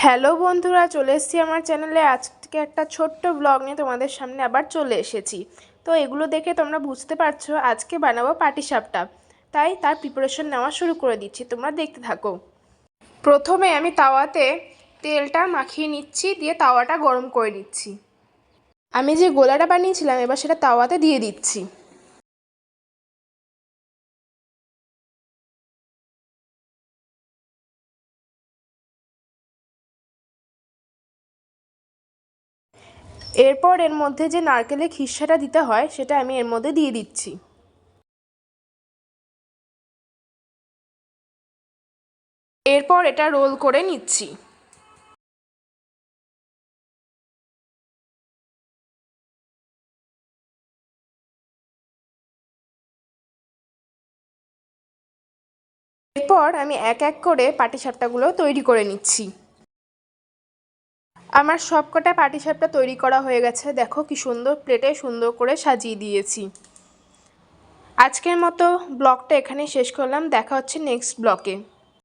Hello বন্ধুরা, চলে এসেছি আমার চ্যানেলে। আজকে একটা ছোট্ট ব্লগ নিয়ে তোমাদের সামনে আবার চলে এসেছি। তো এগুলো দেখে তোমরা বুঝতে পারছো আজকে বানাবো পাটিসাপটা, তাই তার প্রিপারেশন নেওয়া শুরু করে দিচ্ছি। তোমরা দেখতে থাকো। প্রথমে আমি তাওয়াতে তেলটা মাখিয়ে নিচ্ছি, দিয়ে তাওয়াটা গরম করে নিচ্ছি। আমি যে গোলাটা বানিয়েছিলাম এবার সেটা তাওয়াতে দিয়ে দিচ্ছি। এরপর এর মধ্যে যে নারকেলের খিরসাটা দিতে হয় সেটা আমি এর মধ্যে দিয়ে দিচ্ছি। এরপর এটা রোল করে নিচ্ছি। এরপর আমি এক এক করে পাটিসাপটাগুলো তৈরি করে নিচ্ছি। আমার সবকটা পাটিসাপটা তৈরি করা হয়ে গেছে। দেখো কি সুন্দর প্লেটে সুন্দর করে সাজিয়ে দিয়েছি। আজকের মতো ব্লগটা এখানেই শেষ করলাম। দেখা হচ্ছে নেক্সট ব্লগে।